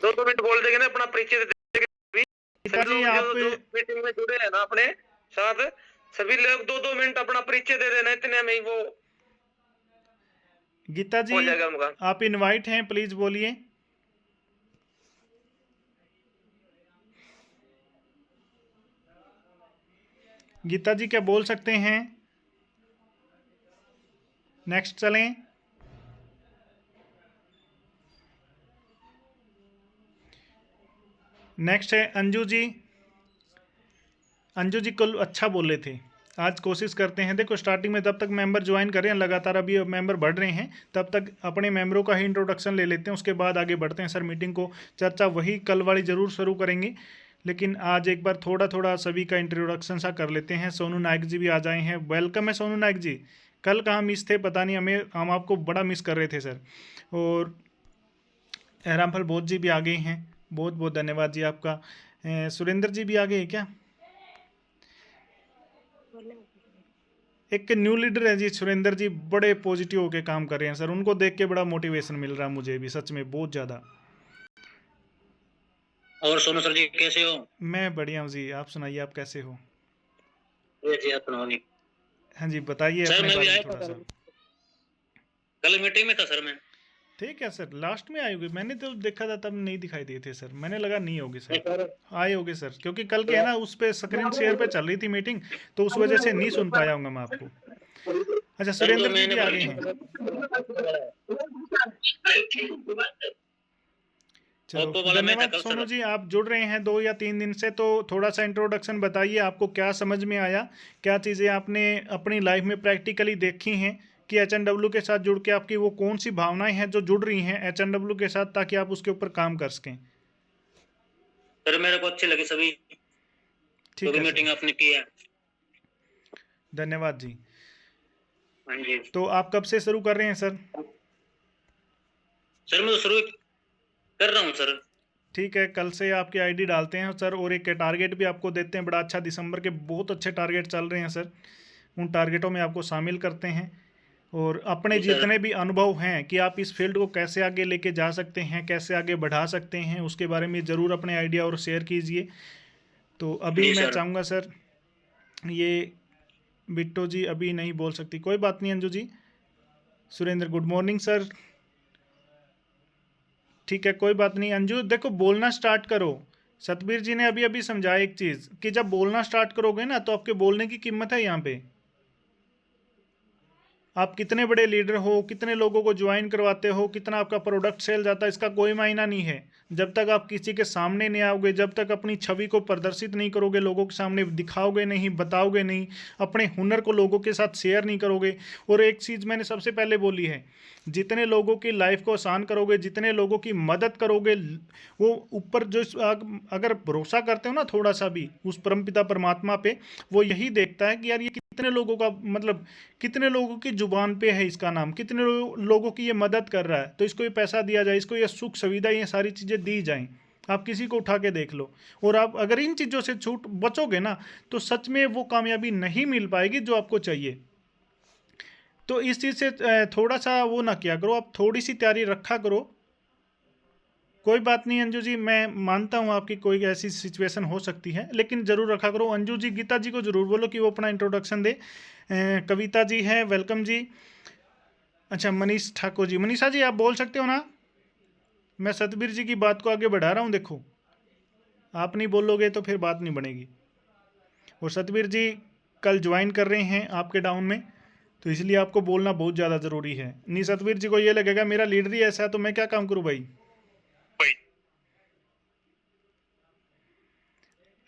2 minute बोल देंगे ना, अपना परिचय दे देंगे। गीता जी आप मीटिंग में जुड़े हैं ना अपने साथ, सभी लोग 2 मिनट अपना परिचय दे देना, इतने में ही वो गीता जी हो जाएगा उनका। आप इनवाइट हैं, प्लीज बोलिए। गीता जी क्या बोल सकते हैं? नेक्स्ट चलें। नेक्स्ट है अंजू जी। अंजू जी कल अच्छा बोले थे, आज कोशिश करते हैं। देखो स्टार्टिंग में तब तक मेंबर ज्वाइन कर रहे हैं, लगातार अभी मेंबर बढ़ रहे हैं, तब तक अपने मेंबरों का ही इंट्रोडक्शन ले लेते हैं, उसके बाद आगे बढ़ते हैं। सर मीटिंग को चर्चा वही कल वाली ज़रूर शुरू करेंगे, लेकिन आज एक बार थोड़ा थोड़ा सभी का इंट्रोडक्शन सा कर लेते हैं। सोनू नायक जी भी आ जाए हैं, वेलकम है सोनू नायक जी। कल कहाँ मिस थे पता नहीं, हम आपको बड़ा मिस कर रहे थे सर। और रामफल बोध जी भी आ गए हैं, बहुत बहुत धन्यवाद जी आपका। सुरेंद्र जी भी आ गए हैं क्या? एक न्यू लीडर है जी सुरेंद्र जी, बड़े पॉजिटिव होके काम कर रहे हैं सर, उनको देख के बड़ा मोटिवेशन मिल रहा है मुझे भी, सच में बहुत ज़्यादा। और सोनू सर जी कैसे हो? मैं बढ़िया हूँ जी, आप सुनाइए आप कैसे हो? जी आप सुनाओ। हाँ जी बताइए सर अपने मैं भी बारे में आया थोड़ा था, सा। कल मीटिंग में था सर मैं। ठीक है सर, लास्ट में आए होगे, मैंने तो देखा था तब नहीं दिखाई दिए थे सर, मैंने लगा नहीं होगे नहीं सर। सर, आए होगे सर, क्योंकि कल के है ना उस पे स्क्रीन शेयर पे चल रही थी मीटिंग, तो उस वजह से नहीं सुन पाया हूँगा मैं आपको। अच्छा सर तो सुरेंद्र जी मैंने भी आ गए हैं। चलो ओप्पो वाला मैं था धन्यवाद कल सोनू सर। जी, आप जुड़ रहे हैं 2 या 3 दिन से, तो थोड़ा सा इंट्रोडक्शन बताइए, आपको क्या समझ में आया, क्या चीज़ें आपने अपनी लाइफ में प्रैक्टिकली देखी हैं कि एच.एन.डब्ल्यू के साथ जुड़ के आपकी वो कौन सी भावनाएं हैं जो जुड़ रही हैं एच.एन.डब्ल्यू के साथ, ताकि आप उसके ऊपर काम कर सकें। सर मेरे को अच्छे लगे सभी, जो ठीक भी है सर, मीटिंग आपने की है। धन्यवाद जी। हाँ जी तो आप कब से शुरू कर रहे हैं सर? सर, मैं तो शुरू कर रहा हूँ सर। ठीक है, कल से आपकी आईडी डालते हैं सर, और एक टारगेट भी आपको देते हैं बड़ा अच्छा, दिसंबर के बहुत अच्छे टारगेट चल रहे हैं सर, उन टारगेटों में आपको शामिल करते हैं। और अपने जी सर। जितने भी अनुभव हैं कि आप इस फील्ड को कैसे आगे लेके जा सकते हैं, कैसे आगे बढ़ा सकते हैं, उसके बारे में ज़रूर अपने आइडिया और शेयर कीजिए। तो अभी जी मैं सर। चाहूँगा सर, ये बिट्टो जी अभी नहीं बोल सकती, कोई बात नहीं Anju ji. Surendra good morning sir. ठीक है कोई बात नहीं अंजू, देखो बोलना स्टार्ट करो। सतबीर जी ने अभी अभी समझाया एक चीज़ कि जब बोलना स्टार्ट करोगे ना तो आपके बोलने की कीमत है यहाँ पे। आप कितने बड़े लीडर हो, कितने लोगों को ज्वाइन करवाते हो, कितना आपका प्रोडक्ट सेल जाता है, इसका कोई मायना नहीं है जब तक आप किसी के सामने नहीं आओगे, जब तक अपनी छवि को प्रदर्शित नहीं करोगे, लोगों के सामने दिखाओगे नहीं, बताओगे नहीं, अपने हुनर को लोगों के साथ शेयर नहीं करोगे। और एक चीज़ मैंने सबसे पहले बोली है, जितने लोगों की लाइफ को आसान करोगे, जितने लोगों की मदद करोगे, वो ऊपर जो अगर भरोसा करते हो ना थोड़ा सा भी उस परमपिता परमात्मा पे, वो यही देखता है कि यार ये कितने लोगों का मतलब कितने लोगों की जुबान पे है इसका नाम, कितने लोगों की ये मदद कर रहा है, तो इसको ये पैसा दिया जाए, इसको ये सुख सुविधा, ये सारी चीज़ें दी जाएं। आप किसी को उठा के देख लो, और आप अगर इन चीज़ों से छूट बचोगे ना, तो सच में वो कामयाबी नहीं मिल पाएगी जो आपको चाहिए। तो इस चीज़ से थोड़ा सा वो ना किया करो, आप थोड़ी सी तैयारी रखा करो। कोई बात नहीं अंजू जी, मैं मानता हूँ आपकी कोई ऐसी सिचुएशन हो सकती है, लेकिन ज़रूर रखा करो। अंजू जी गीता जी को ज़रूर बोलो कि वो अपना इंट्रोडक्शन दे। कविता जी हैं, वेलकम जी। अच्छा मनीष ठाकुर जी, मनीषा जी आप बोल सकते हो ना? मैं सतबीर जी की बात को आगे बढ़ा रहा हूँ, देखो आप नहीं बोलोगे तो फिर बात नहीं बनेगी। और सतबीर जी कल ज्वाइन कर रहे हैं आपके डाउन में, तो इसलिए आपको बोलना बहुत ज़्यादा ज़रूरी है। नहीं सतबीर जी को ये लगेगा मेरा लीडर ही ऐसा है तो मैं क्या काम करूँ भाई।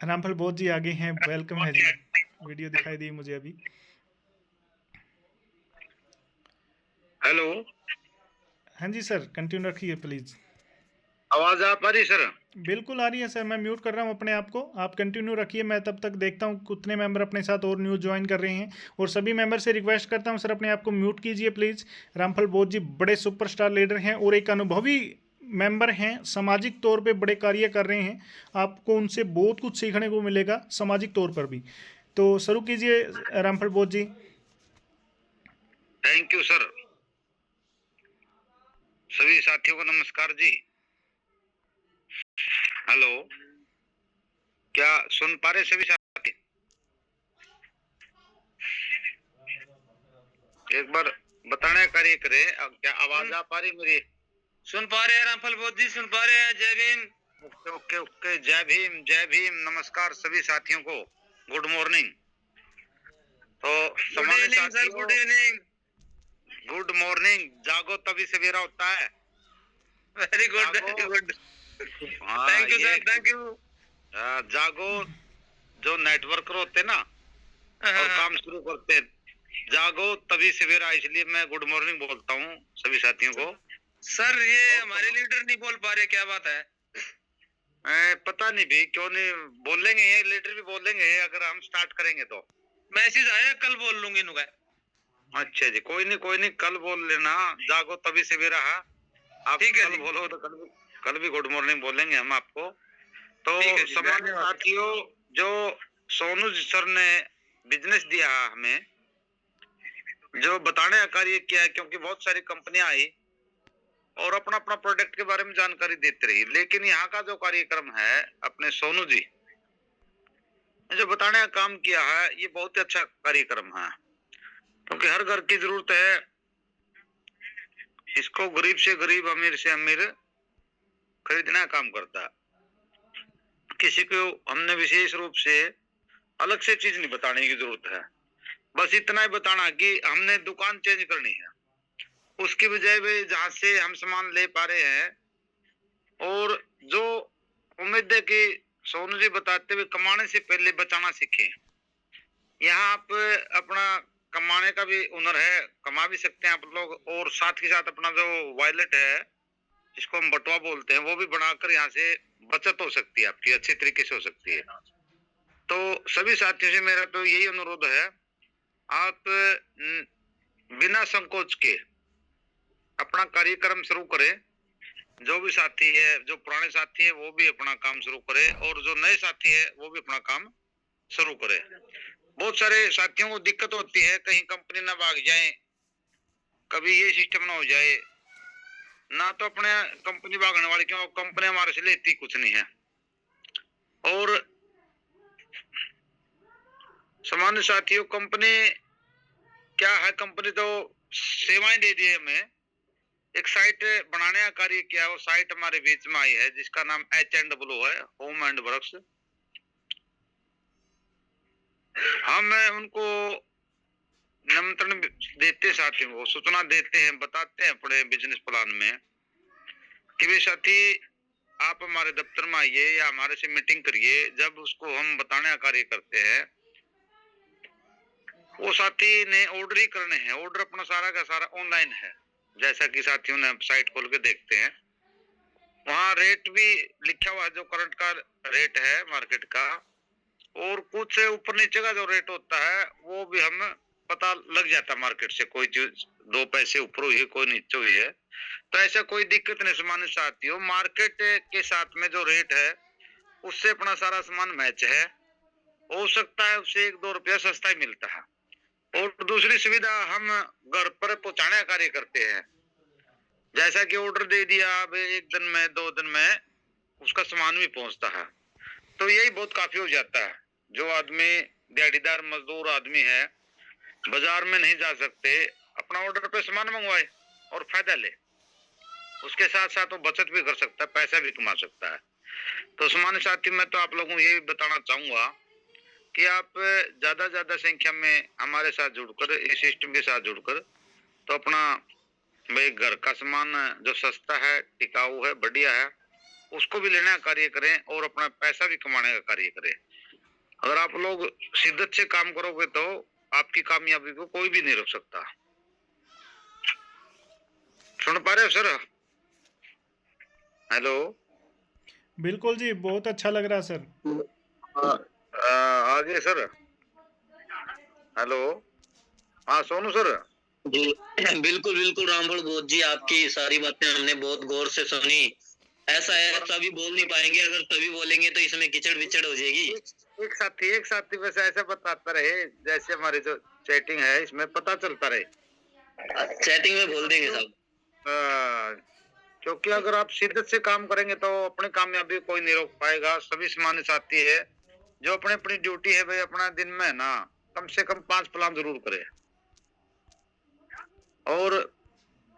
रामफल बोध जी आगे हैं, वेलकम है जी। वीडियो दिखाई दी मुझे अभी। हेलो। हाँ जी सर, कंटिन्यू रखिए प्लीज़। आवाज आ पा रही सर? बिल्कुल आ रही है सर, मैं म्यूट कर रहा हूँ अपने आप को, आप कंटिन्यू रखिए, मैं तब तक देखता हूँ कितने मेंबर अपने साथ और न्यू ज्वाइन कर रहे हैं। और सभी मेंबर से रिक्वेस्ट करता हूँ सर अपने आप को म्यूट कीजिए प्लीज़। रामफल बोध जी बड़े सुपरस्टार लीडर हैं और एक अनुभवी मेंबर हैं, सामाजिक तौर पे बड़े कार्य कर रहे हैं, आपको उनसे बहुत कुछ सीखने को मिलेगा सामाजिक तौर पर भी। तो शुरू कीजिए रामफल बोध जी। Thank you sir. सभी साथियों को नमस्कार जी। हेलो, क्या सुन पा रहे सभी साथी? एक बार बताने का कार्य करें। क्या आवाज आ पा रही मेरी? सुन पा रहे हैं रामफल बोध जी, सुन पा रहे हैं। जय भीम। ओके ओके ओके, जय भीम जय भीम। नमस्कार सभी साथियों को, गुड मॉर्निंग। तो गुड सामान्य इवनिंग सर, साथियों, गुड इवनिंग। Good morning. जागो तभी सवेरा होता है। वेरी गुड, जागो। Very good. हाँ, थैंक यू ये सर, थैंक यू। जागो। जो नेटवर्कर होते ना और काम शुरू करते हैं, जागो तभी सवेरा, इसलिए मैं गुड मॉर्निंग बोलता हूँ सभी साथियों को। सर ये और हमारे लीडर नहीं बोल पा रहे, क्या बात है? पता नहीं भी क्यों नहीं बोलेंगे, ये लीडर भी बोलेंगे अगर हम स्टार्ट करेंगे तो। मैसेज आया, कल बोल लूंगी नुका। अच्छा जी, कोई नहीं, कल बोल लेना। जागो तभी सवेरा है। आप ठीक है कल जी। बोलो तो कल भी गुड मॉर्निंग बोलेंगे हम आपको। तो ठीक है जी, सामान्य धन्यवाद। साथियों, जो सोनू जी सर ने बिजनेस दिया हमें, जो बताने का कार्य किया है, क्योंकि बहुत सारी कंपनियां आई और अपना अपना प्रोडक्ट के बारे में जानकारी देते रही, लेकिन यहाँ का जो कार्यक्रम है अपने सोनू जी ने जो बताने का काम किया है, ये बहुत ही अच्छा कार्यक्रम है। क्योंकि हर घर की जरूरत है, इसको गरीब से गरीब, अमीर से अमीर खरीदने का काम करता है। किसी को हमने विशेष रूप से अलग से चीज नहीं बताने की जरूरत है, बस इतना ही बताना कि हमने दुकान चेंज करनी है, उसकी बजाय भी जहां से हम सामान ले पा रहे हैं। और जो उम्मीद है कि सोनू जी बताते हुए कमाने से पहले बचाना सीखे। यहाँ आप अपना कमाने का भी हुनर है, कमा भी सकते हैं आप लोग, और साथ के साथ अपना जो वॉलेट है जिसको हम बटुआ बोलते हैं, वो भी बनाकर यहाँ से बचत हो सकती है आपकी, अच्छे तरीके से हो सकती है। तो सभी साथियों से मेरा तो यही अनुरोध है, आप बिना संकोच के अपना कार्यक्रम शुरू करें। जो भी साथी है, जो पुराने साथी है, वो भी अपना काम शुरू करे, और जो नए साथी है वो भी अपना काम शुरू करे। बहुत सारे साथियों को दिक्कत होती है, कहीं कंपनी ना भाग जाए, कभी ये सिस्टम ना हो जाए ना, तो अपने कंपनी भागने वाले, क्यों कंपनी हमारे से लेती कुछ नहीं है। और सामान्य साथियों, कंपनी क्या है, कंपनी तो सेवाएं दे दी है हमें। एक साइट बनाने का कार्य किया, वो साइट हमारे बीच में आई है जिसका नाम H&W है, होम एंड वर्क्स। हम उनको निमंत्रण देते, साथियों को सूचना देते हैं, बताते हैं अपने बिजनेस प्लान में कि वे साथी आप हमारे दफ्तर में आइए या हमारे से मीटिंग करिए। जब उसको हम बताने का कार्य करते हैं, वो साथी ने ऑर्डर ही करने हैं, ऑर्डर अपना सारा का सारा ऑनलाइन है, जैसा कि साथियों ने साइट खोल के देखते हैं। वहाँ रेट भी लिखा हुआ है, जो करंट का रेट है मार्केट का, और कुछ ऊपर नीचे का जो रेट होता है वो भी हम पता लग जाता है मार्केट से, कोई चीज 2 पैसे ऊपर हुई है, कोई नीचे हुई है, तो ऐसा कोई दिक्कत नहीं। सामान्य साथियों, मार्केट के साथ में जो रेट है उससे अपना सारा सामान मैच है, हो सकता है उससे 1-2 रुपया सस्ता ही मिलता है। और दूसरी सुविधा, हम घर पर पहुंचाने का कार्य करते हैं, जैसा कि ऑर्डर दे दिया, अब 1 दिन में 2 दिन में उसका सामान भी पहुंचता है, तो यही बहुत काफी हो जाता है। जो आदमी दिहाड़ीदार मजदूर आदमी है, बाजार में नहीं जा सकते, अपना ऑर्डर पे सामान मंगवाए और फायदा ले, उसके साथ साथ वो बचत भी कर सकता है, पैसा भी कमा सकता है। तो सामान्य साथी, मैं तो आप लोगों को ये बताना चाहूंगा कि आप ज्यादा संख्या में हमारे साथ जुड़कर, इस सिस्टम के साथ जुड़कर, तो अपना भाई घर का सामान जो सस्ता है, टिकाऊ है, बढ़िया है, उसको भी लेने का कार्य करें और अपना पैसा भी कमाने का कार्य करें। अगर आप लोग शिद्दत से काम करोगे तो आपकी कामयाबी को कोई भी नहीं रोक सकता। सुन पा रहे हो सर? हेलो। बिल्कुल जी, बहुत अच्छा लग रहा सर। आगे सर। हेलो। हाँ सोनू सर। जी बिल्कुल बिल्कुल रामफल बोध जी, आपकी सारी बातें हमने बहुत गौर से सुनी। ऐसा है, सभी बोल नहीं पाएंगे, अगर सभी बोलेंगे तो इसमें किचड़ विचड़ हो जाएगी। एक साथी वैसे ऐसा बताता रहे, जैसे हमारी जो चैटिंग है इसमें पता चलता रहे। चैटिंग में बोल देंगे सब। क्योंकि अगर आप शिद्दत से काम करेंगे तो अपनी कामयाबी कोई नहीं रोक पाएगा। सभी सामान्य साथी है जो अपनी अपनी ड्यूटी है भाई अपना दिन में ना कम से कम 5 प्लान जरूर करे, और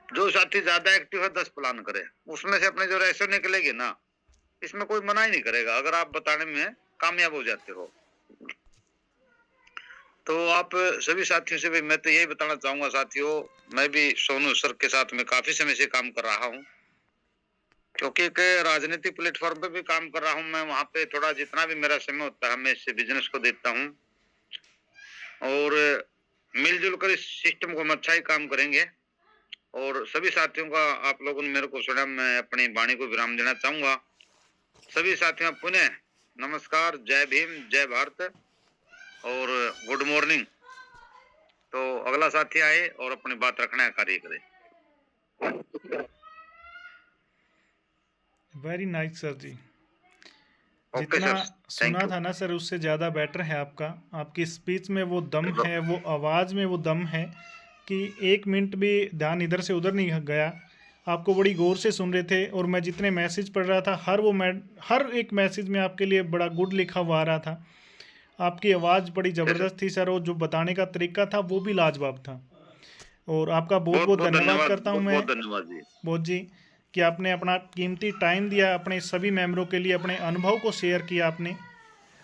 जो साथी ज्यादा एक्टिव है 10 प्लान करे। उसमें से अपने जो रेशो निकलेगी ना, इसमें कोई मना ही नहीं करेगा अगर आप बताने में कामयाब हो जाते हो। तो आप सभी साथियों से भी मैं तो यही बताना चाहूंगा साथियों, मैं भी सोनू सर के साथ में काफी समय से काम कर रहा हूँ, क्योंकि एक राजनीतिक प्लेटफॉर्म पे भी काम कर रहा हूँ मैं। वहां पे थोड़ा जितना भी मेरा समय होता है मैं इससे बिजनेस को देता हूँ, और मिलजुल कर इस सिस्टम को हम अच्छा ही काम करेंगे। और सभी साथियों का आप लोगों ने मेरे को सुना, मैं अपनी वाणी को विराम देना चाहूंगा। सभी साथियों पुनः नमस्कार, जय भीम, जय भारत और गुड मॉर्निंग। तो अगला साथी आए और अपनी बात रखने का कार्य करे। वेरी नाइस सर जी। ओके जितना सर, थैंक सुना यू। था ना सर उससे ज़्यादा बेटर है आपका। आपकी स्पीच में वो दम है, वो आवाज़ में वो दम है कि 1 मिनट भी ध्यान इधर से उधर नहीं गया। आपको बड़ी गौर से सुन रहे थे, और मैं जितने मैसेज पढ़ रहा था हर एक मैसेज में आपके लिए बड़ा गुड लिखा हुआ आ रहा था। आपकी आवाज़ बड़ी ज़बरदस्त थी सर, और जो बताने का तरीका था वो भी लाजवाब था। और आपका बहुत बहुत धन्यवाद करता हूँ मैं बहुत धन्यवाद जी। बोध जी, कि आपने अपना कीमती टाइम दिया, अपने सभी मेंबरों के लिए अपने अनुभव को शेयर किया आपने।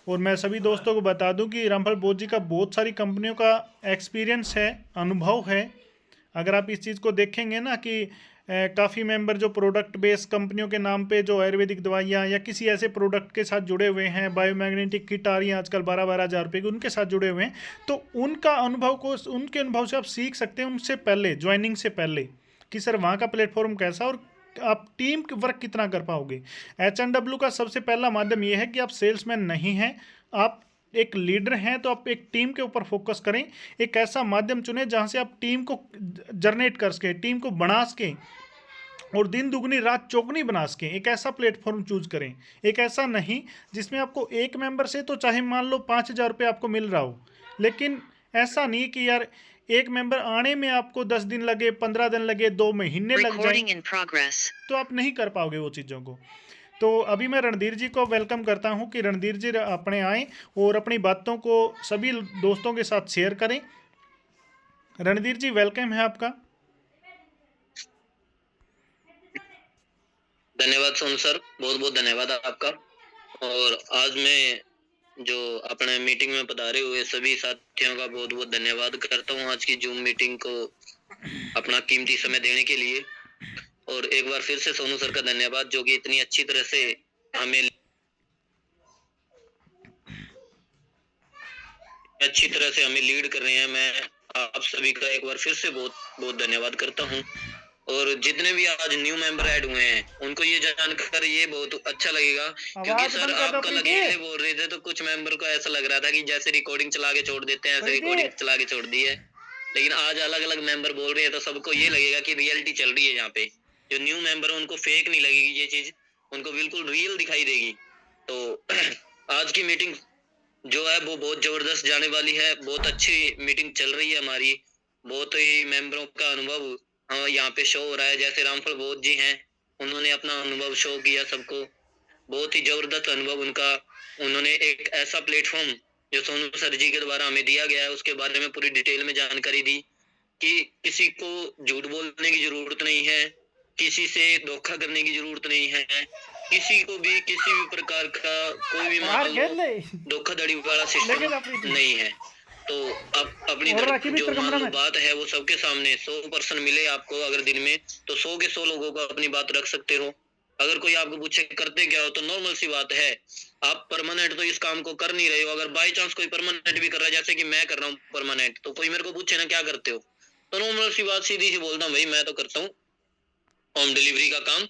और मैं सभी दोस्तों को बता दूं कि रामफल बोध जी का बहुत सारी कंपनियों का एक्सपीरियंस है, अनुभव है। अगर आप इस चीज़ को देखेंगे ना कि काफ़ी मेंबर जो प्रोडक्ट बेस्ड कंपनियों के नाम पे जो आयुर्वेदिक दवाइयाँ या किसी ऐसे प्रोडक्ट के साथ जुड़े हुए हैं, बायोमैग्नेटिक किट आ रही हैं आजकल 12-12 हज़ार रुपये की, उनके साथ जुड़े हुए हैं, तो उनका अनुभव को उनके अनुभव से आप सीख सकते हैं उनसे पहले, ज्वाइनिंग से पहले, कि सर वहाँ का प्लेटफॉर्म कैसा और आप टीम वर्क कितना कर पाओगे। H&W का सबसे पहला माध्यम ये है कि आप सेल्समैन नहीं हैं, आप एक लीडर हैं, तो आप एक टीम के ऊपर फोकस करें। एक ऐसा माध्यम चुनें जहाँ से आप टीम को जनरेट कर सकें, टीम को बना सकें, और दिन दुगनी रात चौगनी बना सकें। एक ऐसा प्लेटफॉर्म चूज करें, एक ऐसा नहीं जिसमें आपको एक मेंबर से तो चाहे मान लो 5,000 रुपये आपको मिल रहा हो, लेकिन ऐसा नहीं कि यार एक मेंबर आने में आपको 10 दिन लगे, 15 दिन लगे, 2 महीने लग जाए, तो आप नहीं कर पाओगे वो चीज़ों को। तो अभी मैं रणधीर जी को वेलकम करता हूं कि रणधीर जी अपने आए और अपनी बातों को सभी दोस्तों के साथ शेयर करें। रणधीर जी वेलकम है आपका। धन्यवाद सोनू सर, बहुत बहुत धन्यवाद आपका। और आज मैं जो अपने मीटिंग में पधारे हुए सभी साथियों का बहुत बहुत धन्यवाद करता हूँ आज की जूम मीटिंग को अपना कीमती समय देने के लिए। और एक बार फिर से सोनू सर का धन्यवाद जो कि इतनी अच्छी तरह से हमें लीड कर रहे हैं। मैं आप सभी का एक बार फिर से बहुत बहुत धन्यवाद करता हूँ। और जितने भी आज न्यू मेंबर ऐड हुए हैं उनको ये जानकर ये बहुत अच्छा लगेगा, क्योंकि सर आप कल अकेले बोल रहे थे तो कुछ मेंबर को ऐसा लग रहा था कि जैसे रिकॉर्डिंग चला के छोड़ देते हैं ऐसे रिकॉर्डिंग चला के छोड़ दी है। लेकिन आज अलग अलग मेंबर बोल रहे हैं तो सबको ये लगेगा कि रियलिटी चल रही है यहाँ पे। जो न्यू मेंबर है उनको फेक नहीं लगेगी ये चीज, उनको बिल्कुल रियल दिखाई देगी। तो आज की मीटिंग जो है वो बहुत जबरदस्त जाने वाली है। बहुत अच्छी मीटिंग चल रही है हमारी, बहुत ही मेंबरों का अनुभव यहाँ पे शो हो रहा है। जैसे रामफल बोध जी हैं, उन्होंने अपना अनुभव शो किया सबको, बहुत ही जबरदस्त अनुभव उनका। उन्होंने एक ऐसा प्लेटफॉर्म जो सोनू सर जी के द्वारा हमें दिया गया है उसके बारे में पूरी डिटेल में जानकारी दी कि किसी को झूठ बोलने की जरूरत नहीं है, किसी से धोखा करने की जरूरत नहीं है, किसी को भी किसी भी प्रकार का कोई भी मान लो धोखाधड़ी वाला सिस्टम नहीं है। तो अब अपनी जो मान लो बात है वो सबके सामने 100% मिले आपको अगर दिन में, तो 100 के 100 लोगों को अपनी बात रख सकते हो। अगर कोई आपको पूछे करते क्या हो तो नॉर्मल सी बात है, आप परमानेंट तो इस काम को कर नहीं रहे हो। अगर बाई चांस कोई परमानेंट भी कर रहा है जैसे कि मैं कर रहा हूँ परमानेंट, तो कोई मेरे को पूछे ना क्या करते हो, तो नॉर्मल सी बात सीधी सी बोलता हूँ भाई मैं तो करता हूँ होम डिलीवरी का काम,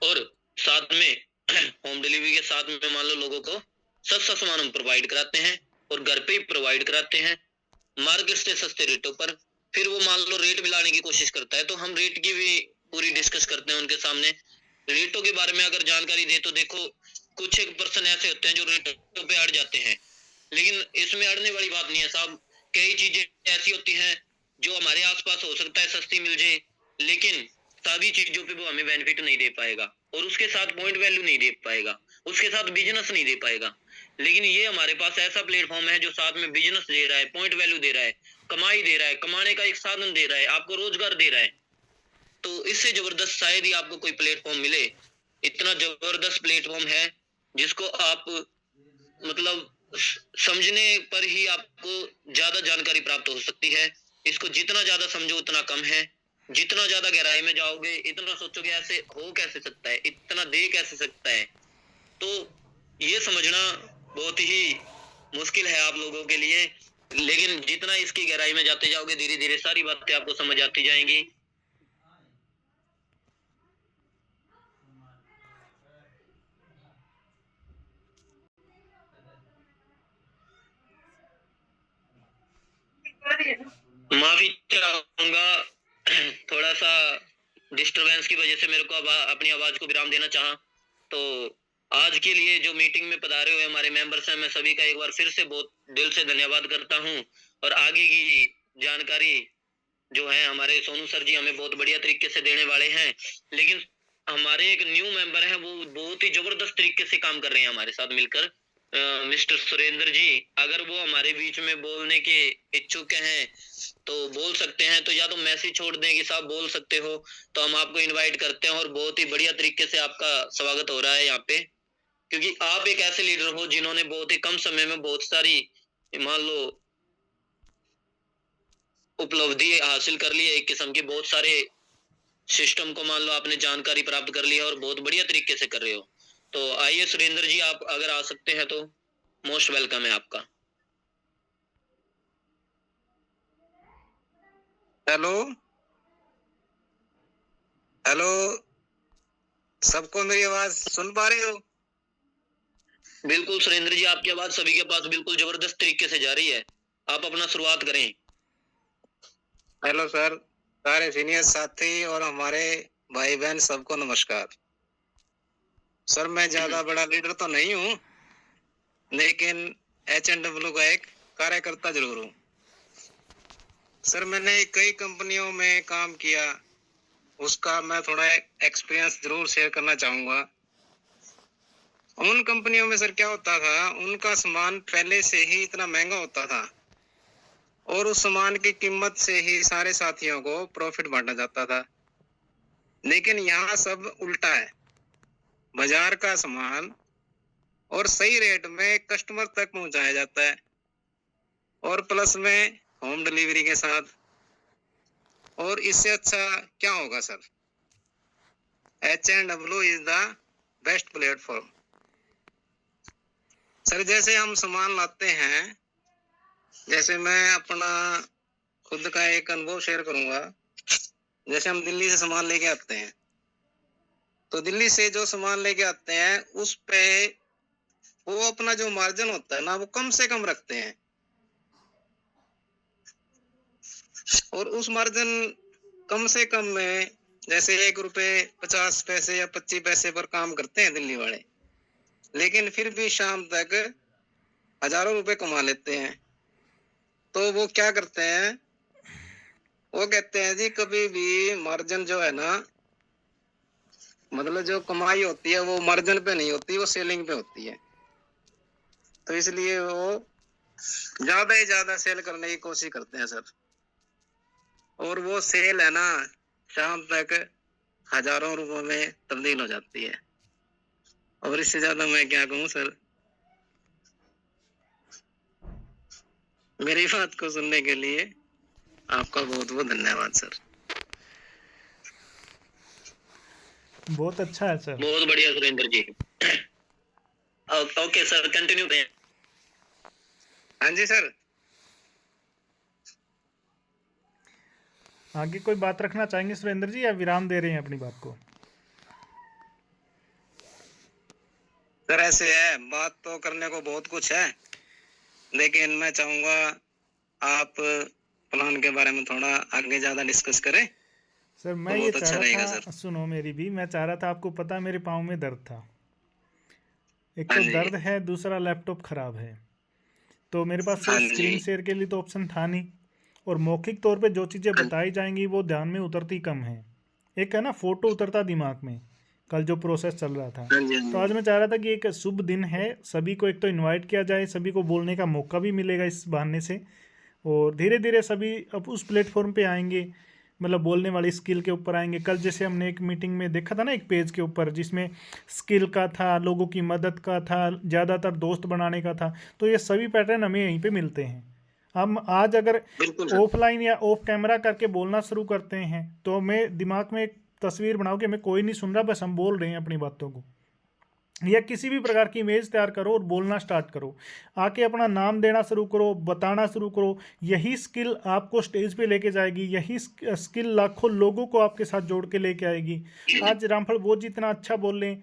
और साथ में होम डिलीवरी के साथ में मान लो लोगों को सस्ता सामान हम प्रोवाइड कराते हैं और घर पे ही प्रोवाइड कराते हैं मार्केट से सस्ते रेटों पर। फिर वो मान लो रेट मिलाने की कोशिश करता है तो हम रेट की भी पूरी डिस्कस करते हैं उनके सामने। रेटों के बारे में अगर जानकारी दे तो देखो कुछ एक पर्सन ऐसे होते हैं जो रेटों पे अड़ जाते हैं, लेकिन इसमें अड़ने वाली बात नहीं है साहब। कई चीजें ऐसी होती हैं जो हमारे आसपास हो सकता है सस्ती मिल जाए, लेकिन सभी चीजों पे वो हमें बेनिफिट नहीं दे पाएगा, और उसके साथ पॉइंट वैल्यू नहीं दे पाएगा, उसके साथ बिजनेस नहीं दे पाएगा। लेकिन ये हमारे पास ऐसा प्लेटफॉर्म है जो साथ में बिजनेस दे रहा है, पॉइंट वैल्यू दे रहा है, कमाई दे रहा है, कमाने का एक साधन दे रहा है, आपको रोजगार दे रहा है। तो इससे जबरदस्त शायद ही आपको कोई प्लेटफॉर्म मिले। इतना जबरदस्त प्लेटफॉर्म है जिसको आप मतलब समझने पर ही आपको ज्यादा जानकारी प्राप्त हो सकती है। इसको जितना ज्यादा समझो उतना कम है, जितना ज्यादा गहराई में जाओगे इतना सोचोगे ऐसे हो कैसे सकता है, इतना दे कैसे सकता है। तो ये समझना बहुत ही मुश्किल है आप लोगों के लिए, लेकिन जितना इसकी गहराई में जाते जाओगे धीरे धीरे सारी बातें आपको समझ आती जाएंगी। माफी चाहूंगा थोड़ा सा डिस्टरबेंस की वजह से मेरे को अपनी आवाज को विराम देना चाहा। तो आज के लिए जो मीटिंग में पधारे हुए हमारे मेंबर्स हैं, मैं सभी का एक बार फिर से बहुत दिल से धन्यवाद करता हूं। और आगे की जानकारी जो है हमारे सोनू सर जी हमें बहुत बढ़िया तरीके से देने वाले हैं। लेकिन हमारे एक न्यू मेंबर है, वो बहुत ही जबरदस्त तरीके से काम कर रहे हैं हमारे साथ मिलकर, मिस्टर सुरेंद्र जी। अगर वो हमारे बीच में बोलने के इच्छुक हैं तो बोल सकते हैं, तो या तो मैसेज छोड़ दें कि साहब बोल सकते हो, तो हम आपको इनवाइट करते हैं। और बहुत ही बढ़िया तरीके से आपका स्वागत हो रहा है यहाँ पे, क्योंकि आप एक ऐसे लीडर हो जिन्होंने बहुत ही कम समय में बहुत सारी मान लो उपलब्धि हासिल कर ली है, एक किस्म की बहुत सारे सिस्टम को मान लो आपने जानकारी प्राप्त कर ली है और बहुत बढ़िया तरीके से कर रहे हो। तो आइए सुरेंद्र जी, आप अगर आ सकते हैं तो मोस्ट वेलकम है आपका। हेलो हेलो, सबको मेरी आवाज सुन पा रहे हो? बिल्कुल सुरेंद्र जी, आपकी आवाज सभी के पास बिल्कुल जबरदस्त तरीके से जा रही है, आप अपना शुरुआत करें। हेलो सर, सारे सीनियर साथी और हमारे भाई बहन सबको नमस्कार। सर मैं ज्यादा बड़ा लीडर तो नहीं हूँ, लेकिन H&W का एक कार्यकर्ता जरूर हूँ। सर मैंने कई कंपनियों में काम किया, उसका मैं थोड़ा एक्सपीरियंस जरूर शेयर करना चाहूंगा। उन कंपनियों में सर क्या होता था, उनका सामान पहले से ही इतना महंगा होता था और उस सामान की कीमत से ही सारे साथियों को प्रॉफिट बांटा जाता था। लेकिन यहाँ सब उल्टा है, बाजार का सामान और सही रेट में कस्टमर तक पहुंचाया जाता है और प्लस में होम डिलीवरी के साथ। और इससे अच्छा क्या होगा sir? H&W is the best platform. Sir जैसे हम सामान लाते हैं, जैसे मैं अपना खुद का एक अनुभव शेयर करूंगा। जैसे हम दिल्ली से सामान लेके आते हैं, तो दिल्ली से जो सामान लेके आते हैं उस पे वो अपना जो मार्जिन होता है ना, वो कम से कम रखते हैं और उस मार्जिन कम से कम में जैसे ₹1.50 या 25 पैसे पर काम करते हैं दिल्ली वाले, लेकिन फिर भी शाम तक हजारों रुपए कमा लेते हैं। तो वो क्या करते हैं, वो कहते हैं जी कभी भी मार्जिन जो है ना, मतलब जो कमाई होती है वो मार्जिन पे नहीं होती, वो सेलिंग पे होती है। तो इसलिए वो ज्यादा ही ज्यादा सेल करने की कोशिश करते हैं सर, और वो सेल है ना शाम तक हजारों रुपयों में तब्दील हो जाती है। और इससे ज्यादा मैं क्या कहूँ सर। मेरी बात को सुनने के लिए आपका बहुत बहुत धन्यवाद सर। बहुत अच्छा है सर। बहुत बढ़िया सुरेंद्र जी। ओके सर, कंटिन्यू करें। हाँ जी सर। आगे कोई बात रखना चाहेंगे सुरेंद्र जी, या विराम दे रहे हैं अपनी बात को? सर ऐसे है, बात तो करने को बहुत कुछ है, लेकिन मैं चाहूंगा आप प्लान के बारे में थोड़ा आगे ज्यादा डिस्कस करें। सर मैं तो ये बहुत चाह अच्छा रहा रहेगा था, सर। सुनो मेरी भी, मैं चाह रहा था, आपको पता है मेरे पाँव में दर्द था, एक हाँ तो जी। दर्द है, दूसरा लैपटॉप खराब है, तो मेरे पास हाँ स्क्रीन जी। शेयर के लिए तो ऑप्शन था नहीं, और मौखिक तौर पे जो चीज़ें हाँ बताई जाएंगी वो ध्यान में उतरती कम है। एक है ना फोटो उतरता दिमाग में, कल जो प्रोसेस चल रहा था। हाँ जी, हाँ तो जी। आज मैं चाह रहा था कि एक शुभ दिन है, सभी को एक तो इनवाइट किया जाए, सभी को बोलने का मौका भी मिलेगा इस बहाने से, और धीरे धीरे सभी अब उस प्लेटफॉर्म पे आएंगे, मतलब बोलने वाली स्किल के ऊपर आएंगे। कल जैसे हमने एक मीटिंग में देखा था ना, एक पेज के ऊपर जिसमें स्किल का था, लोगों की मदद का था, ज़्यादातर दोस्त बनाने का था। तो ये सभी पैटर्न हमें यहीं पे मिलते हैं। हम आज अगर बिल्कुल सर। ऑफलाइन या ऑफ कैमरा करके बोलना शुरू करते हैं तो हमें दिमाग में एक तस्वीर बनाओ कि हमें कोई नहीं सुन रहा, बस हम बोल रहे हैं अपनी बातों को, या किसी भी प्रकार की इमेज तैयार करो और बोलना स्टार्ट करो, आके अपना नाम देना शुरू करो, बताना शुरू करो। यही स्किल आपको स्टेज पे लेके जाएगी, यही स्किल लाखों लोगों को आपके साथ जोड़ के लेके आएगी। आज रामफल वो जितना अच्छा बोल रहे,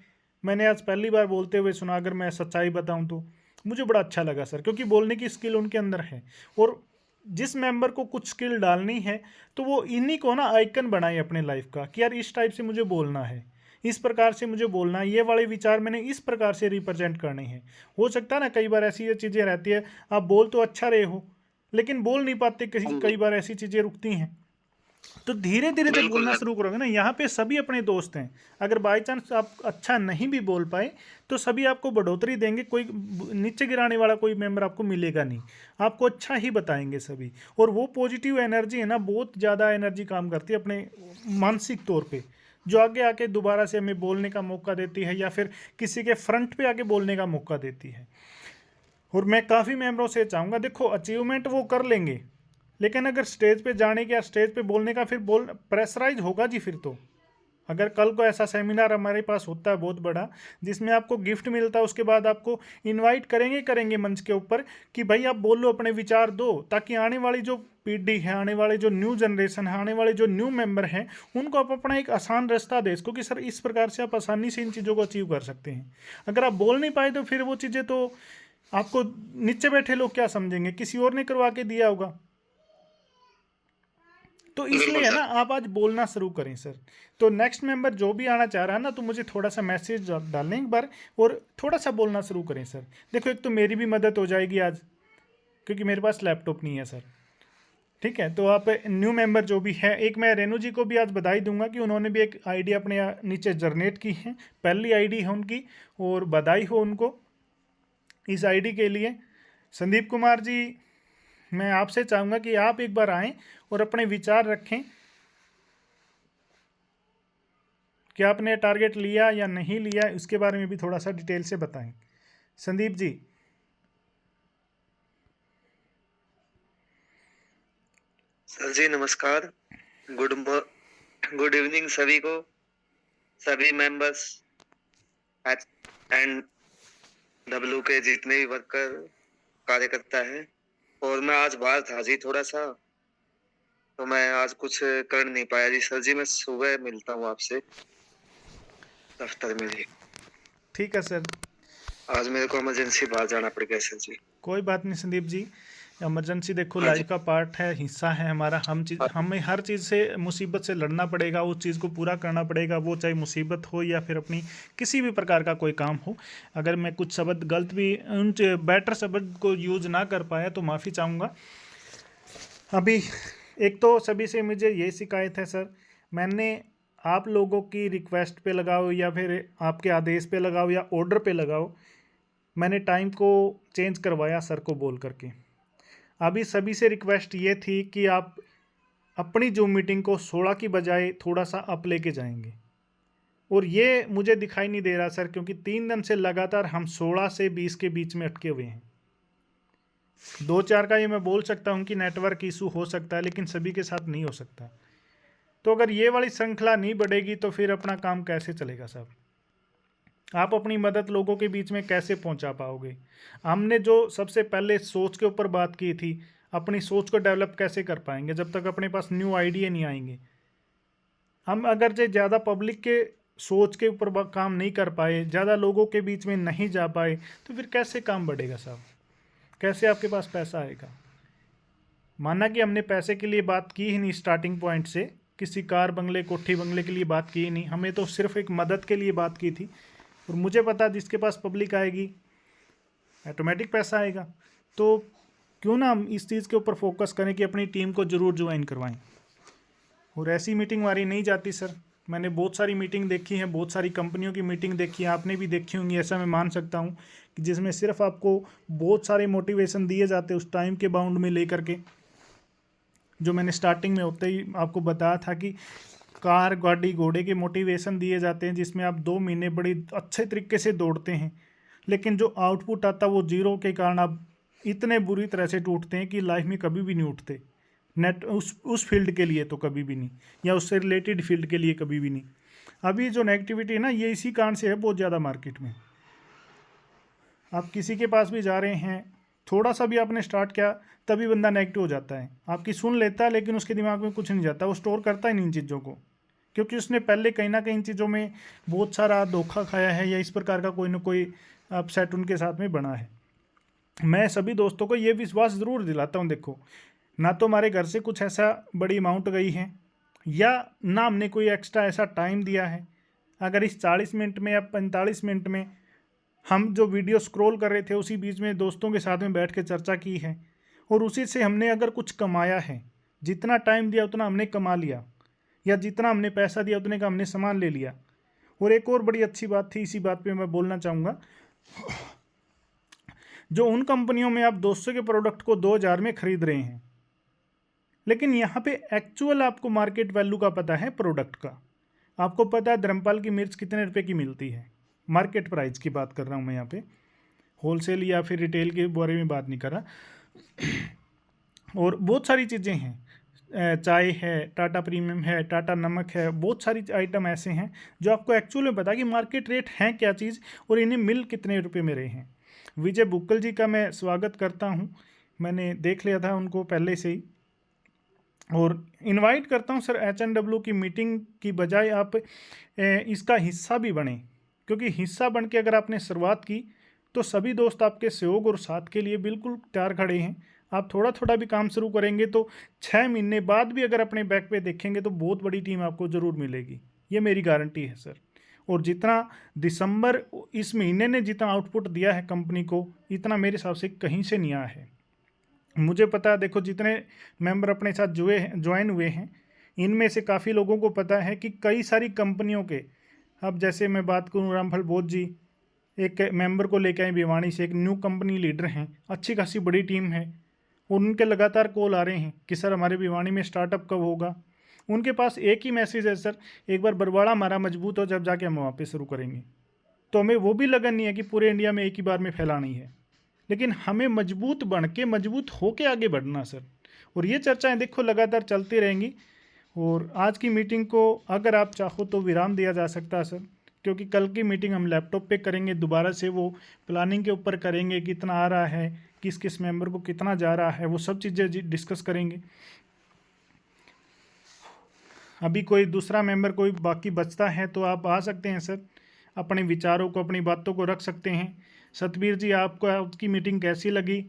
मैंने आज पहली बार बोलते हुए सुना, अगर मैं सच्चाई बताऊं तो मुझे बड़ा अच्छा लगा सर, क्योंकि बोलने की स्किल उनके अंदर है। और जिस मेंबर को कुछ स्किल डालनी है तो वो इन्हीं को ना आइकन बनाए अपने लाइफ का, कि यार इस टाइप से मुझे बोलना है, इस प्रकार से मुझे बोलना है, ये वाले विचार मैंने इस प्रकार से रिप्रेजेंट करने हैं। हो सकता है ना कई बार ऐसी ये चीज़ें रहती है, आप बोल तो अच्छा रहे हो लेकिन बोल नहीं पाते, कई बार ऐसी चीज़ें रुकती हैं। तो धीरे धीरे जब बिल्कुल बोलना सर। शुरू करोगे ना, यहाँ पे सभी अपने दोस्त हैं। अगर बाई चांस आप अच्छा नहीं भी बोल पाए तो सभी आपको बढ़ोतरी देंगे, कोई नीचे गिराने वाला कोई मेंबर आपको मिलेगा नहीं, आपको अच्छा ही बताएंगे सभी। और वो पॉजिटिव एनर्जी है ना, बहुत ज़्यादा एनर्जी काम करती है अपने मानसिक तौर पे, जो आगे आके दोबारा से हमें बोलने का मौका देती है, या फिर किसी के फ्रंट पे आके बोलने का मौका देती है। और मैं काफ़ी मेंबरों से चाहूँगा, देखो अचीवमेंट वो कर लेंगे, लेकिन अगर स्टेज पे जाने के या स्टेज पे बोलने का फिर प्रेशराइज होगा जी। फिर तो अगर कल को ऐसा सेमिनार हमारे पास होता है बहुत बड़ा, जिसमें आपको गिफ्ट मिलता है, उसके बाद आपको इनवाइट करेंगे मंच के ऊपर कि भाई आप बोलो, अपने विचार दो, ताकि आने वाली जो पीढ़ी है, आने वाले जो न्यू जनरेशन है, आने वाले जो न्यू मेंबर हैं, उनको आप अपना एक आसान रास्ता दे इसको, कि सर इस प्रकार से आप आसानी से इन चीज़ों को अचीव कर सकते हैं। अगर आप बोल नहीं पाए तो फिर वो चीज़ें तो आपको नीचे बैठे लोग क्या समझेंगे, किसी और ने करवा के दिया होगा। तो इसलिए है ना, आप आज बोलना शुरू करें सर। तो नेक्स्ट मेंबर जो भी आना चाह रहा है ना, तो मुझे थोड़ा सा मैसेज डालें एक बार, और थोड़ा सा बोलना शुरू करें सर। देखो एक तो मेरी भी मदद हो जाएगी आज, क्योंकि मेरे पास लैपटॉप नहीं है सर। ठीक है, तो आप न्यू मेंबर जो भी है, एक मैं रेनू जी को भी आज बधाई दूंगा कि उन्होंने भी एक आईडी अपने नीचे जनरेट की है, पहली आईडी है उनकी, और बधाई हो उनको इस आईडी के लिए। संदीप कुमार जी, मैं आपसे चाहूँगा कि आप एक बार आएँ और अपने विचार रखें कि आपने टारगेट लिया या नहीं लिया, इसके बारे में भी थोड़ा सा डिटेल से बताएं। संदीप जी। सर जी नमस्कार, गुड इवनिंग सभी को, सभी मेंबर्स एंड डब्ल्यू के जितने भी वर्कर कार्यकर्ता हैं। और मैं आज बाहर था जी थोड़ा सा, तो मैं आज कुछ कर नहीं पाया जी। सर जी मैं सुबह मिलता हूँ आपसे दफ्तर में जी। ठीक है सर। आज मेरे को इमरजेंसी बाहर जाना पड़ गया सर जी। कोई बात नहीं संदीप जी, इमरजेंसी देखो हाँ जी। लाइफ का पार्ट है, हिस्सा है हमारा। हमें हर चीज़ से, मुसीबत से लड़ना पड़ेगा, उस चीज़ को पूरा करना पड़ेगा, वो चाहे मुसीबत हो या फिर अपनी किसी भी प्रकार का कोई काम हो। अगर मैं कुछ शब्द गलत भी, उन बेटर शब्द को यूज़ ना कर पाया तो माफ़ी चाहूँगा। अभी एक तो सभी से मुझे ये शिकायत है सर, मैंने आप लोगों की रिक्वेस्ट पे लगाओ या फिर आपके आदेश पे लगाओ या ऑर्डर पे लगाओ, मैंने टाइम को चेंज करवाया सर को बोल करके। अभी सभी से रिक्वेस्ट ये थी कि आप अपनी जूम मीटिंग को 16 की बजाय थोड़ा सा अप लेके जाएंगे, और ये मुझे दिखाई नहीं दे रहा सर, क्योंकि 3 दिन से लगातार हम 16 से 20 के बीच में अटके हुए हैं। 2-4 का ये मैं बोल सकता हूँ कि नेटवर्क इशू हो सकता है, लेकिन सभी के साथ नहीं हो सकता। तो अगर ये वाली श्रृंखला नहीं बढ़ेगी तो फिर अपना काम कैसे चलेगा साहब? आप अपनी मदद लोगों के बीच में कैसे पहुंचा पाओगे? हमने जो सबसे पहले सोच के ऊपर बात की थी, अपनी सोच को डेवलप कैसे कर पाएंगे जब तक अपने पास न्यू आइडिया नहीं आएंगे? हम अगर जो ज़्यादा पब्लिक के सोच के ऊपर काम नहीं कर पाए, ज़्यादा लोगों के बीच में नहीं जा पाए, तो फिर कैसे काम बढ़ेगा साहब? कैसे आपके पास पैसा आएगा? माना कि हमने पैसे के लिए बात की ही नहीं स्टार्टिंग पॉइंट से, किसी कार बंगले कोठी बंगले के लिए बात की ही नहीं, हमें तो सिर्फ एक मदद के लिए बात की थी। और मुझे पता जिसके पास पब्लिक आएगी ऑटोमेटिक पैसा आएगा। तो क्यों ना हम इस चीज़ के ऊपर फोकस करें कि अपनी टीम को ज़रूर ज्वाइन करवाएं। और ऐसी मीटिंग हमारी नहीं जाती सर, मैंने बहुत सारी मीटिंग देखी है, बहुत सारी कंपनियों की मीटिंग देखी है, आपने भी देखी होंगी, ऐसा मैं मान सकता हूँ, कि जिसमें सिर्फ आपको बहुत सारे मोटिवेशन दिए जाते हैं उस टाइम के बाउंड में लेकर के। जो मैंने स्टार्टिंग में होते ही आपको बताया था कि कार गाड़ी घोड़े के मोटिवेशन दिए जाते हैं, जिसमें आप 2 महीने बड़ी अच्छे तरीके से दौड़ते हैं, लेकिन जो आउटपुट आता है वो जीरो के कारण आप इतने बुरी तरह से टूटते हैं कि लाइफ में कभी भी नहीं उठते। नेट उस फील्ड के लिए तो कभी भी नहीं, या उससे रिलेटेड फील्ड के लिए कभी भी नहीं। अभी जो नेगेटिविटी है ना, ये इसी कारण से है बहुत ज़्यादा मार्केट में। आप किसी के पास भी जा रहे हैं, थोड़ा सा भी आपने स्टार्ट किया तभी बंदा नेगेटिव हो जाता है। आपकी सुन लेता है लेकिन उसके दिमाग में कुछ नहीं जाता, वो स्टोर करता ही नहीं इन चीज़ों को, क्योंकि उसने पहले कहीं ना कहीं इन चीज़ों में बहुत सारा धोखा खाया है, या इस प्रकार का कोई ना कोई अपसेट उनके साथ में बना है। मैं सभी दोस्तों को ये विश्वास ज़रूर दिलाता हूँ, देखो ना तो हमारे घर से कुछ ऐसा बड़ी अमाउंट गई है, या ना हमने कोई एक्स्ट्रा ऐसा टाइम दिया है। अगर इस 40 मिनट में या 45 मिनट में हम जो वीडियो स्क्रॉल कर रहे थे, उसी बीच में दोस्तों के साथ में बैठ के चर्चा की है, और उसी से हमने अगर कुछ कमाया है, जितना टाइम दिया उतना हमने कमा लिया, या जितना हमने पैसा दिया उतने का हमने सामान ले लिया। और एक और बड़ी अच्छी बात थी, इसी बात पे मैं बोलना चाहूँगा, जो उन कंपनियों में आप 200 के प्रोडक्ट को 2000 में खरीद रहे हैं, लेकिन यहाँ पे एक्चुअल आपको मार्केट वैल्यू का पता है प्रोडक्ट का। आपको पता है धर्मपाल की मिर्च कितने रुपए की मिलती है, मार्केट प्राइस की बात कर रहा हूँ मैं यहाँ पे, होलसेल या फिर रिटेल के बारे में बात नहीं कर रहा। और बहुत सारी चीज़ें हैं, चाय है, टाटा प्रीमियम है, टाटा नमक है, बहुत सारी आइटम ऐसे हैं जो आपको एक्चुअल में पता है कि मार्केट रेट है क्या चीज़, और इन्हें मिल कितने रुपए में रहे हैं। विजय बुक्कल जी का मैं स्वागत करता हूँ, मैंने देख लिया था उनको पहले से ही, और इनवाइट करता हूँ सर H&W की मीटिंग की बजाय आप इसका हिस्सा भी बने, क्योंकि हिस्सा बन के अगर आपने शुरुआत की तो सभी दोस्त आपके सहयोग और साथ के लिए बिल्कुल तैयार खड़े हैं। आप थोड़ा थोड़ा भी काम शुरू करेंगे तो 6 महीने बाद भी अगर अपने बैक पे देखेंगे तो बहुत बड़ी टीम आपको ज़रूर मिलेगी, ये मेरी गारंटी है सर। और जितना दिसंबर इस महीने ने जितना आउटपुट दिया है कंपनी को, इतना मेरे हिसाब से कहीं से नहीं आया है। मुझे पता है, देखो जितने मेंबर अपने साथ ज्वाइन हुए हैं, इनमें से काफ़ी लोगों को पता है कि कई सारी कंपनियों के, अब जैसे मैं बात करूँ रामफल बोध जी एक मेंबर को लेकर आए भिवानी से, एक न्यू कंपनी लीडर हैं, अच्छी खासी बड़ी टीम है, और उनके लगातार कॉल आ रहे हैं कि सर हमारे भिवानी में स्टार्टअप कब होगा। उनके पास एक ही मैसेज है, सर एक बार बरवाड़ा हमारा मजबूत हो जब जाके हम वहाँ पे शुरू करेंगे। तो हमें वो भी लगन नहीं है कि पूरे इंडिया में एक ही बार में फैलानी है, लेकिन हमें मजबूत बन के मजबूत होके आगे बढ़ना सर। और ये चर्चाएं देखो लगातार चलती रहेंगी, और आज की मीटिंग को अगर आप चाहो तो विराम दिया जा सकता है सर, क्योंकि कल की मीटिंग हम लैपटॉप पे करेंगे, दोबारा से वो प्लानिंग के ऊपर करेंगे, कितना आ रहा है, किस किस मेंबर को कितना जा रहा है, वो सब चीज़ें डिस्कस करेंगे। अभी कोई दूसरा मेंबर कोई बाकी बचता है तो आप आ सकते हैं सर, अपने विचारों को अपनी बातों को रख सकते हैं। सतबीर जी आपको आपकी मीटिंग कैसी लगी,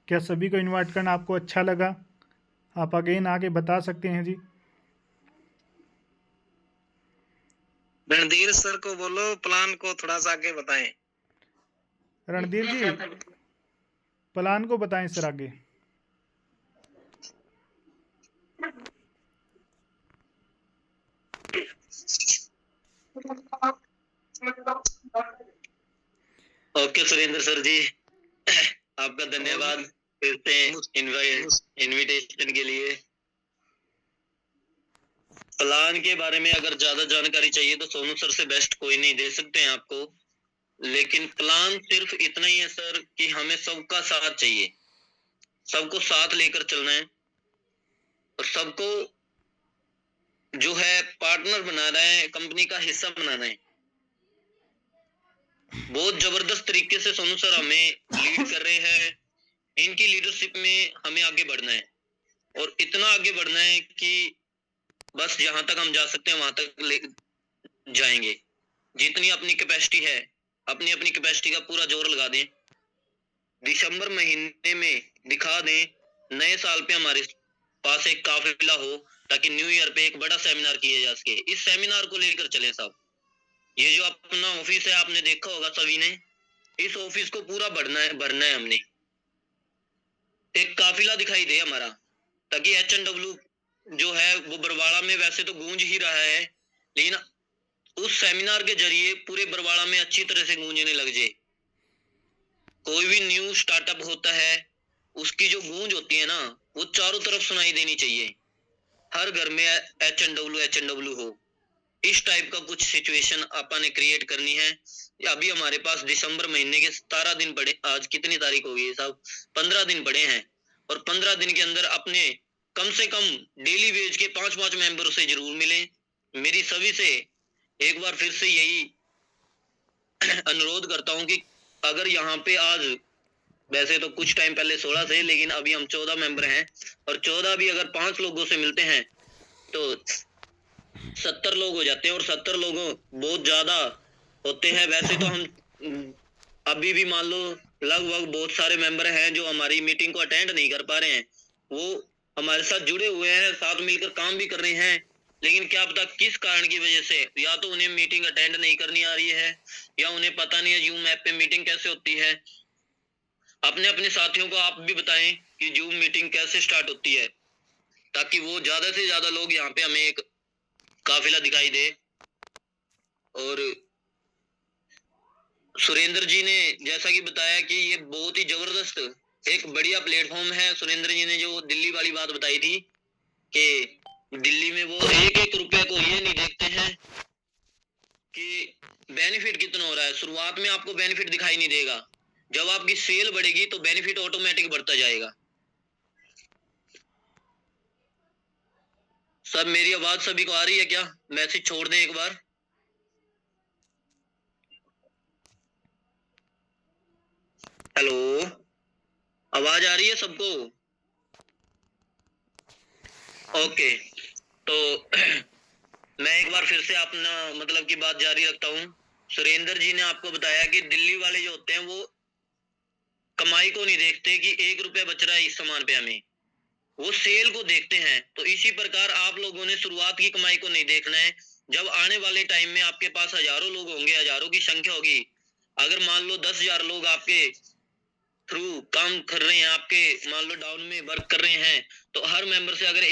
क्या सभी को इनवाइट करना आपको अच्छा लगा? आप अगेन आके बता सकते हैं जी। रणधीर सर को बोलो प्लान को थोड़ा सा आगे बताएं। रणधीर जी प्लान को बताएं सर आगे। ओके सुरेंद्र सर जी, आपका धन्यवाद फिर से इनविटेशन के लिए। प्लान के बारे में अगर ज्यादा जानकारी चाहिए तो सोनू सर से बेस्ट कोई नहीं दे सकते हैं आपको, लेकिन प्लान सिर्फ इतना ही है सर कि हमें सबका साथ चाहिए, सबको साथ लेकर चलना है, और सबको जो है पार्टनर बनाना है, कंपनी का हिस्सा बनाना है। बहुत जबरदस्त तरीके से सोनू सर हमें लीड कर रहे हैं, इनकी लीडरशिप में हमें आगे बढ़ना है, और इतना आगे बढ़ना है कि बस जहां तक हम जा सकते हैं वहां तक ले जाएंगे। जितनी अपनी कैपेसिटी है, अपनी अपनी कैपेसिटी का पूरा जोर लगा दें, दिसंबर महीने में दिखा दें, नए साल पे हमारे पास एक काफिला हो, ताकि न्यू ईयर पे एक बड़ा सेमिनार किया जा सके। इस सेमिनार को लेकर चले साहब। ये जो अपना ऑफिस है आपने देखा होगा सभी ने, इस ऑफिस को पूरा भरना है हमने, एक काफिला दिखाई दे हमारा, ताकि H&W जो है वो बरवाड़ा में वैसे तो गूंज ही रहा है, लेकिन उस सेमिनार के जरिए पूरे बरवाड़ा में अच्छी तरह से गूंजने लग जाए। कोई भी न्यू स्टार्टअप होता है, उसकी जो गूंज होती है ना, वो चारों तरफ सुनाई देनी चाहिए। हर घर में H&W हो। इस टाइप का कुछ सिचुएशन अपन ने क्रिएट करनी है। अभी हमारे पास दिसंबर महीने के 17 दिन पड़े, आज कितनी तारीख हो गई साहब, 15 दिन पड़े हैं, और 15 दिन के अंदर अपने कम से कम डेली वेज के 5-5 मेंबर से जरूर मिलें। मेरी सभी से एक बार फिर से यही अनुरोध करता हूं कि अगर यहाँ पे आज, वैसे तो कुछ टाइम पहले 16 थे, लेकिन अभी हम 14 मेंबर हैं, और 14 भी अगर 5 लोगों से मिलते हैं तो 70 लोग हो जाते हैं, और 70 लोगों बहुत ज्यादा होते हैं। वैसे तो हम अभी भी मान लो लगभग बहुत सारे मेंबर हैं जो हमारी मीटिंग को अटेंड नहीं कर पा रहे हैं, वो हमारे साथ जुड़े हुए हैं, साथ मिलकर काम भी कर रहे हैं, लेकिन क्या पता किस कारण की वजह से, या तो उन्हें मीटिंग अटेंड नहीं करनी आ रही है, या उन्हें पता नहीं है जूम ऐप पे मीटिंग कैसे होती है। अपने अपने साथियों को आप भी बताएं कि जूम मीटिंग कैसे स्टार्ट होती है, ताकि वो ज्यादा से ज्यादा लोग यहाँ पे हमें एक काफिला दिखाई दे। और सुरेंद्र जी ने जैसा कि बताया कि ये बहुत ही जबरदस्त एक बढ़िया प्लेटफॉर्म है। सुरेंद्र जी ने जो दिल्ली वाली बात बताई थी कि दिल्ली में वो 1-1 रुपए को ये नहीं देखते हैं कि बेनिफिट कितना हो रहा है। शुरुआत में आपको बेनिफिट दिखाई नहीं देगा, जब आपकी सेल बढ़ेगी तो बेनिफिट ऑटोमेटिक बढ़ता जाएगा। सब मेरी आवाज सभी को आ रही है क्या? मैसेज छोड़ दें एक बार। हेलो, आवाज आ रही है सबको? ओके, तो मैं एक बार फिर से अपना मतलब की बात जारी रखता हूँ। सुरेंद्र जी ने आपको बताया कि दिल्ली वाले जो होते हैं वो कमाई को नहीं देखते कि 1 रुपया बच रहा है इस सामान पे हमें, वो सेल को देखते हैं। तो इसी प्रकार आप लोगों ने शुरुआत की कमाई को नहीं देखना है। जब आने वाले टाइम में आपके पास हजारों लोग होंगे, हजारों की संख्या होगी, अगर मान लो 10,000 लोग आपके थ्रू काम कर रहे हैं, आपके मान लो डाउन में वर्क कर रहे हैं, तो हर मेंबर से अगर